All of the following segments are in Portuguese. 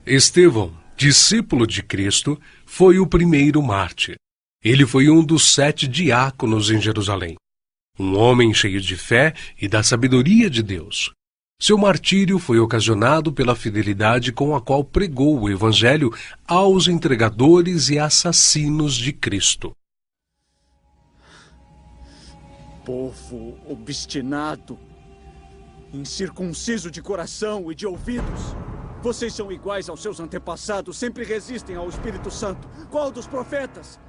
Estevão, discípulo de Cristo, foi o primeiro mártir. Ele foi um dos 7 diáconos em Jerusalém. Um homem cheio de fé e da sabedoria de Deus. Seu martírio foi ocasionado pela fidelidade com a qual pregou o Evangelho aos entregadores e assassinos de Cristo. Povo obstinado, incircunciso de coração e de ouvidos. Vocês são iguais aos seus antepassados, sempre resistem ao Espírito Santo. Qual dos profetas?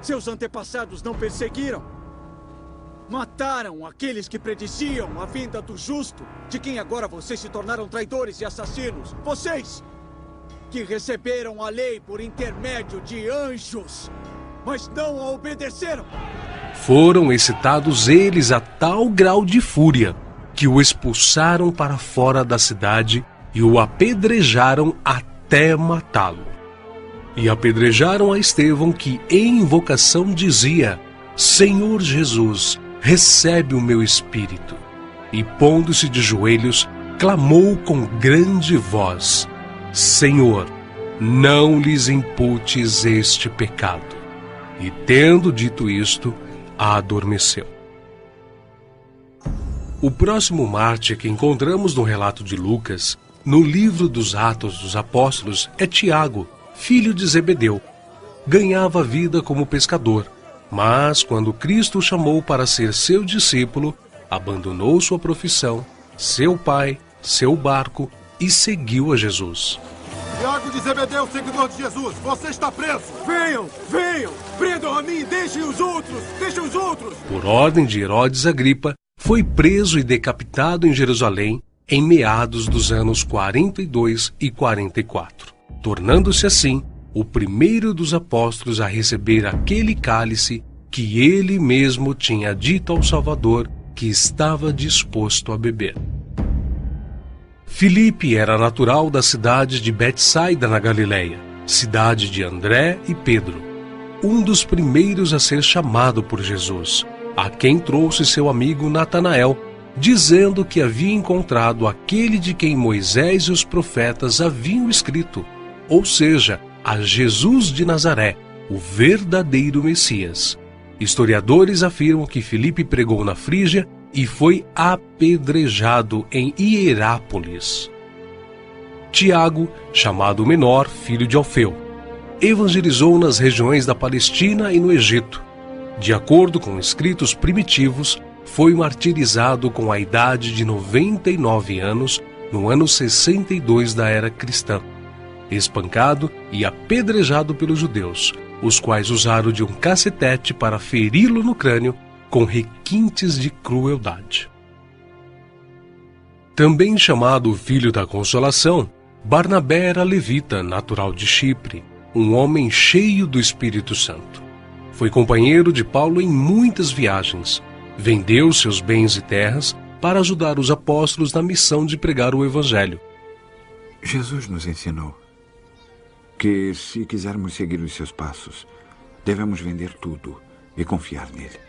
Seus antepassados não perseguiram? Mataram aqueles que prediziam a vinda do justo, de quem agora vocês se tornaram traidores e assassinos. Vocês, que receberam a lei por intermédio de anjos, mas não a obedeceram. Foram excitados eles a tal grau de fúria, que o expulsaram para fora da cidade e o apedrejaram até matá-lo. E apedrejaram a Estevão, que em invocação dizia: Senhor Jesus, recebe o meu espírito. E pondo-se de joelhos, clamou com grande voz: Senhor, não lhes imputes este pecado. E tendo dito isto, adormeceu. O próximo mártir que encontramos no relato de Lucas, no livro dos Atos dos Apóstolos, é Tiago, filho de Zebedeu. Ganhava vida como pescador, mas quando Cristo o chamou para ser seu discípulo, abandonou sua profissão, seu pai, seu barco e seguiu a Jesus. Tiago de Zebedeu, seguidor de Jesus, você está preso! Venham, venham! Prendam a mim, deixem os outros! Por ordem de Herodes Agripa, foi preso e decapitado em Jerusalém em meados dos anos 42 e 44, tornando-se assim o primeiro dos apóstolos a receber aquele cálice que ele mesmo tinha dito ao Salvador que estava disposto a beber. Filipe era natural da cidade de Betsaida, na Galileia, cidade de André e Pedro, um dos primeiros a ser chamado por Jesus, a quem trouxe seu amigo Natanael, dizendo que havia encontrado aquele de quem Moisés e os profetas haviam escrito, ou seja, a Jesus de Nazaré, o verdadeiro Messias. Historiadores afirmam que Filipe pregou na Frígia e foi apedrejado em Hierápolis. Tiago, chamado Menor, filho de Alfeu, evangelizou nas regiões da Palestina e no Egito. De acordo com escritos primitivos, foi martirizado com a idade de 99 anos no ano 62 da era cristã, espancado e apedrejado pelos judeus, os quais usaram de um cacetete para feri-lo no crânio com requintes de crueldade. Também chamado Filho da Consolação, Barnabé era levita, natural de Chipre, um homem cheio do Espírito Santo. Foi companheiro de Paulo em muitas viagens. Vendeu seus bens e terras para ajudar os apóstolos na missão de pregar o Evangelho. Jesus nos ensinou que, se quisermos seguir os seus passos, devemos vender tudo e confiar nele.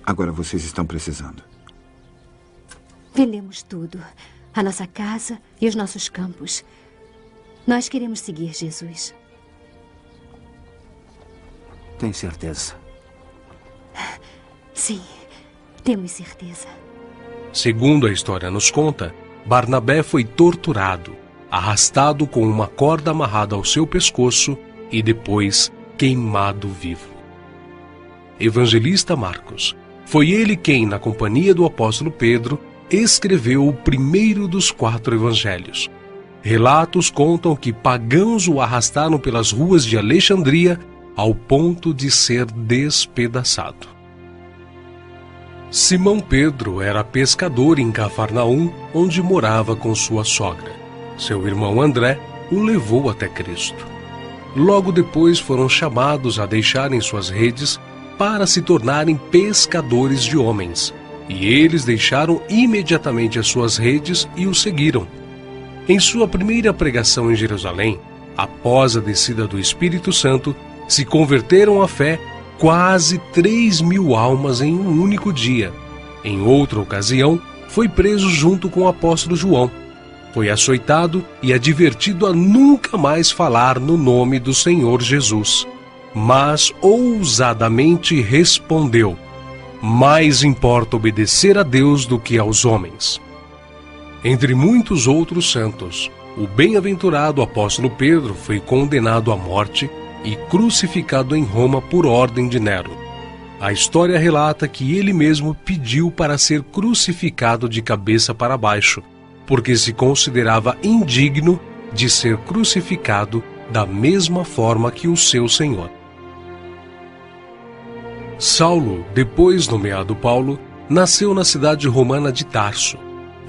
Agora vocês estão precisando. Vendemos tudo, a nossa casa e os nossos campos. Nós queremos seguir Jesus. Tem certeza? Sim, temos certeza. Segundo a história nos conta, Barnabé foi torturado, arrastado com uma corda amarrada ao seu pescoço e depois queimado vivo. Evangelista Marcos, foi ele quem, na companhia do apóstolo Pedro, escreveu o primeiro dos 4 evangelhos. Relatos contam que pagãos o arrastaram pelas ruas de Alexandria ao ponto de ser despedaçado. Simão Pedro era pescador em Cafarnaum, onde morava com sua sogra. Seu irmão André o levou até Cristo. Logo depois foram chamados a deixarem suas redes para se tornarem pescadores de homens, e eles deixaram imediatamente as suas redes e o seguiram. Em sua primeira pregação em Jerusalém, após a descida do Espírito Santo, se converteram à fé quase 3.000 almas em um único dia. Em outra ocasião, foi preso junto com o apóstolo João. Foi açoitado e advertido a nunca mais falar no nome do Senhor Jesus. Mas ousadamente respondeu: mais importa obedecer a Deus do que aos homens. Entre muitos outros santos, o bem-aventurado apóstolo Pedro foi condenado à morte e crucificado em Roma por ordem de Nero. A história relata que ele mesmo pediu para ser crucificado de cabeça para baixo, porque se considerava indigno de ser crucificado da mesma forma que o seu Senhor. Saulo, depois nomeado Paulo, nasceu na cidade romana de Tarso.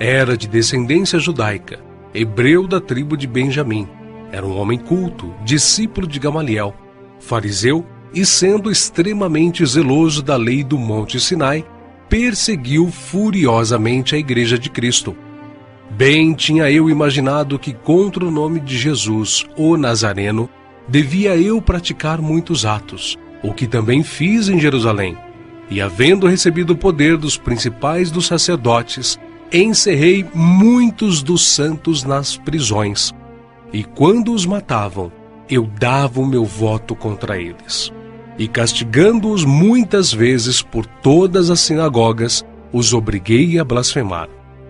Era de descendência judaica, hebreu da tribo de Benjamim. Era um homem culto, discípulo de Gamaliel, fariseu e, sendo extremamente zeloso da lei do Monte Sinai, perseguiu furiosamente a Igreja de Cristo. Bem tinha eu imaginado que contra o nome de Jesus, o Nazareno, devia eu praticar muitos atos, o que também fiz em Jerusalém. E, havendo recebido o poder dos principais dos sacerdotes, encerrei muitos dos santos nas prisões. E quando os matavam, eu dava o meu voto contra eles. E castigando-os muitas vezes por todas as sinagogas, os obriguei a blasfemar.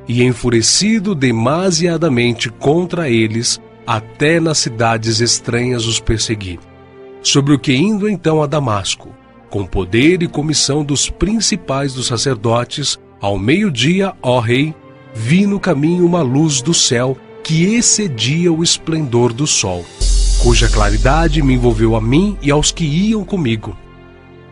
E enfurecido demasiadamente contra eles, até nas cidades estranhas os persegui. Sobre o que, indo então a Damasco, com poder e comissão dos principais dos sacerdotes, ao meio-dia, ó rei, vi no caminho uma luz do céu que excedia o esplendor do sol, cuja claridade me envolveu a mim e aos que iam comigo.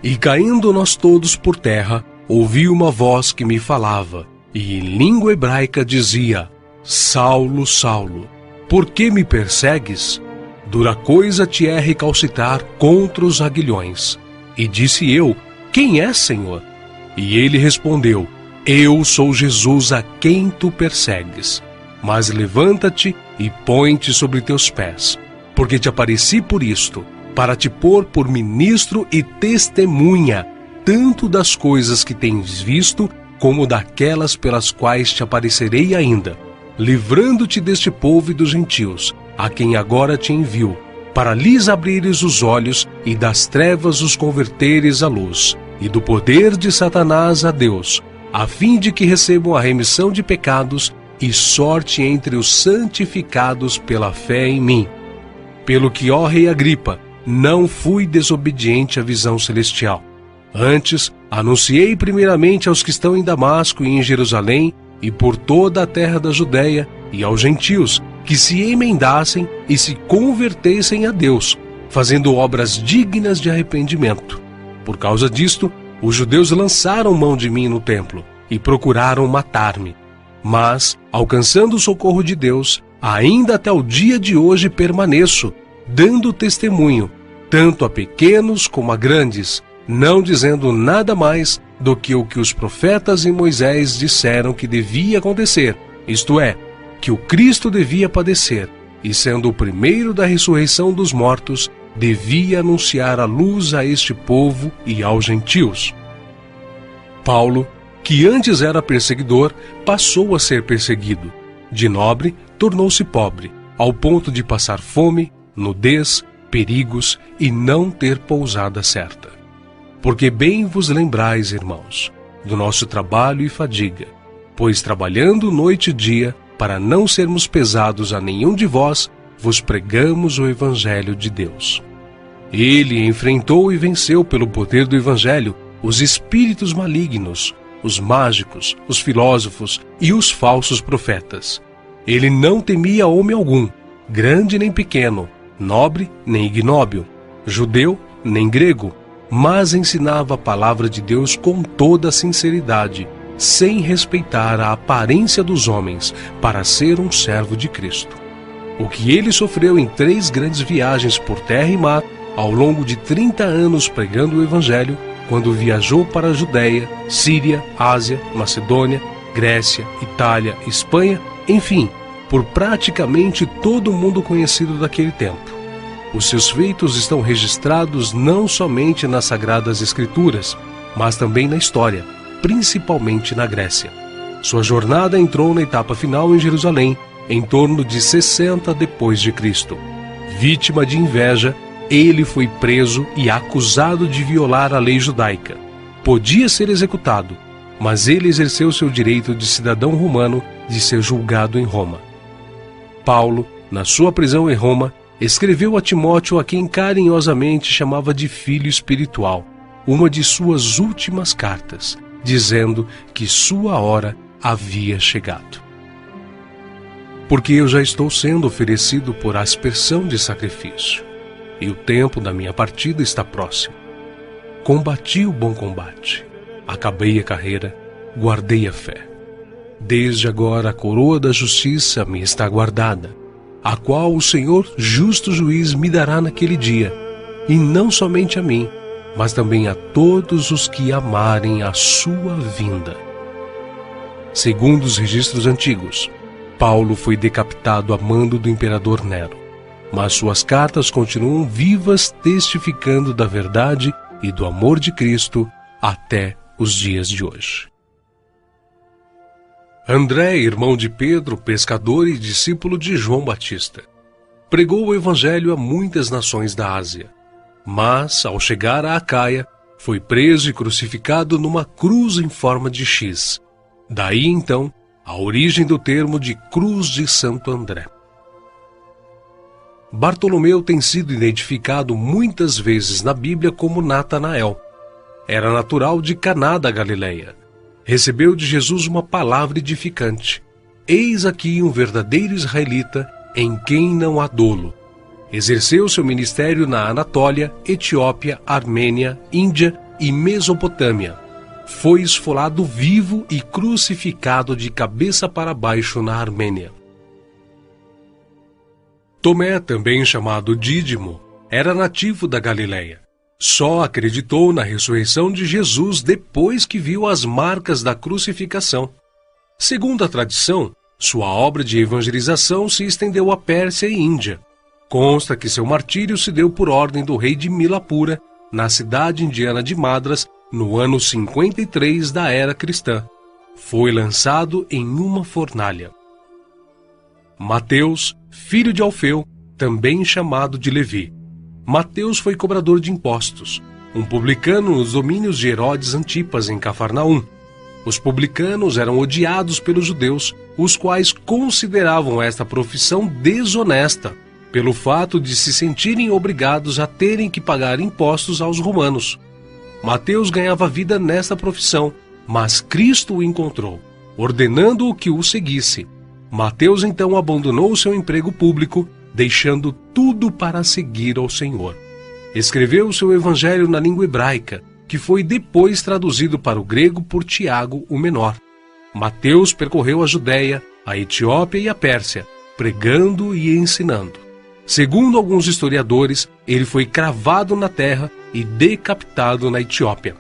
E caindo nós todos por terra, ouvi uma voz que me falava, e em língua hebraica dizia: Saulo, Saulo, por que me persegues? Dura coisa te é recalcitrar contra os aguilhões. E disse eu: quem é, Senhor? E ele respondeu: eu sou Jesus a quem tu persegues. Mas levanta-te e põe-te sobre teus pés, porque te apareci por isto, para te pôr por ministro e testemunha, tanto das coisas que tens visto, como daquelas pelas quais te aparecerei ainda, livrando-te deste povo e dos gentios, a quem agora te envio, para lhes abrires os olhos e das trevas os converteres à luz, e do poder de Satanás a Deus, a fim de que recebam a remissão de pecados e sorte entre os santificados pela fé em mim. Pelo que, ó rei Agripa, não fui desobediente à visão celestial. Antes, anunciei primeiramente aos que estão em Damasco e em Jerusalém, e por toda a terra da Judéia, e aos gentios, que se emendassem e se convertessem a Deus, fazendo obras dignas de arrependimento. Por causa disto, os judeus lançaram mão de mim no templo e procuraram matar-me. Mas, alcançando o socorro de Deus, ainda até o dia de hoje permaneço, dando testemunho, tanto a pequenos como a grandes, não dizendo nada mais do que o que os profetas e Moisés disseram que devia acontecer, isto é, que o Cristo devia padecer, e sendo o primeiro da ressurreição dos mortos, devia anunciar a luz a este povo e aos gentios. Paulo, que antes era perseguidor, passou a ser perseguido. De nobre, tornou-se pobre, ao ponto de passar fome, nudez, perigos e não ter pousada certa. Porque bem vos lembrais, irmãos, do nosso trabalho e fadiga, pois trabalhando noite e dia, para não sermos pesados a nenhum de vós, vos pregamos o Evangelho de Deus. Ele enfrentou e venceu pelo poder do Evangelho os espíritos malignos, os mágicos, os filósofos e os falsos profetas. Ele não temia homem algum, grande nem pequeno, nobre nem ignóbil, judeu nem grego, mas ensinava a palavra de Deus com toda a sinceridade, sem respeitar a aparência dos homens, para ser um servo de Cristo. O que ele sofreu em 3 grandes viagens por terra e mar, ao longo de 30 anos pregando o Evangelho, quando viajou para a Judéia, Síria, Ásia, Macedônia, Grécia, Itália, Espanha, enfim, por praticamente todo o mundo conhecido daquele tempo. Os seus feitos estão registrados não somente nas Sagradas Escrituras, mas também na história, principalmente na Grécia. Sua jornada entrou na etapa final em Jerusalém, em torno de 60 depois de Cristo. Vítima de inveja, ele foi preso e acusado de violar a lei judaica. Podia ser executado, mas ele exerceu seu direito de cidadão romano de ser julgado em Roma. Paulo, na sua prisão em Roma, escreveu a Timóteo, a quem carinhosamente chamava de filho espiritual, uma de suas últimas cartas, dizendo que sua hora havia chegado. Porque eu já estou sendo oferecido por aspersão de sacrifício, e o tempo da minha partida está próximo. Combati o bom combate, acabei a carreira, guardei a fé. Desde agora a coroa da justiça me está guardada, a qual o Senhor, justo juiz, me dará naquele dia, e não somente a mim, mas também a todos os que amarem a sua vinda. Segundo os registros antigos, Paulo foi decapitado a mando do imperador Nero, mas suas cartas continuam vivas, testificando da verdade e do amor de Cristo até os dias de hoje. André, irmão de Pedro, pescador e discípulo de João Batista, pregou o evangelho a muitas nações da Ásia, mas, ao chegar a Acaia, foi preso e crucificado numa cruz em forma de X. Daí, então, a origem do termo de Cruz de Santo André. Bartolomeu tem sido identificado muitas vezes na Bíblia como Natanael. Era natural de Caná da Galileia. Recebeu de Jesus uma palavra edificante. Eis aqui um verdadeiro israelita em quem não há dolo. Exerceu seu ministério na Anatólia, Etiópia, Armênia, Índia e Mesopotâmia. Foi esfolado vivo e crucificado de cabeça para baixo na Armênia. Tomé, também chamado Dídimo, era nativo da Galileia. Só acreditou na ressurreição de Jesus depois que viu as marcas da crucificação. Segundo a tradição, sua obra de evangelização se estendeu à Pérsia e Índia. Consta que seu martírio se deu por ordem do rei de Milapura, na cidade indiana de Madras, no ano 53 da era cristã. Foi lançado em uma fornalha. Mateus, filho de Alfeu, também chamado de Levi. Mateus foi cobrador de impostos, um publicano nos domínios de Herodes Antipas, em Cafarnaum. Os publicanos eram odiados pelos judeus, os quais consideravam esta profissão desonesta, pelo fato de se sentirem obrigados a terem que pagar impostos aos romanos. Mateus ganhava vida nesta profissão, mas Cristo o encontrou, ordenando-o que o seguisse. Mateus então abandonou seu emprego público, deixando tudo para seguir ao Senhor. Escreveu seu evangelho na língua hebraica, que foi depois traduzido para o grego por Tiago, o menor. Mateus percorreu a Judéia, a Etiópia e a Pérsia, pregando e ensinando. Segundo alguns historiadores, ele foi cravado na terra e decapitado na Etiópia.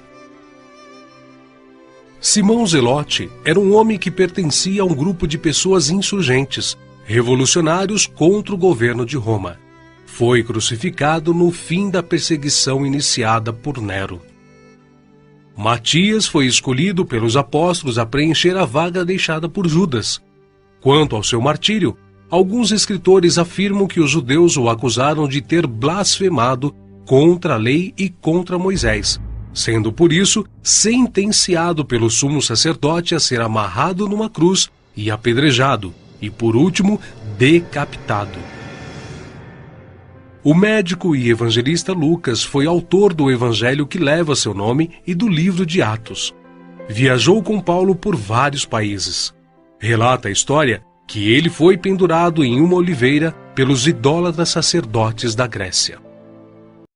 Simão Zelote era um homem que pertencia a um grupo de pessoas insurgentes, revolucionários contra o governo de Roma. Foi crucificado no fim da perseguição iniciada por Nero. Matias foi escolhido pelos apóstolos a preencher a vaga deixada por Judas. Quanto ao seu martírio, alguns escritores afirmam que os judeus o acusaram de ter blasfemado contra a lei e contra Moisés, sendo por isso sentenciado pelo sumo sacerdote a ser amarrado numa cruz e apedrejado, e por último, decapitado. O médico e evangelista Lucas foi autor do evangelho que leva seu nome e do livro de Atos. Viajou com Paulo por vários países. Relata a história que ele foi pendurado em uma oliveira pelos idólatras sacerdotes da Grécia.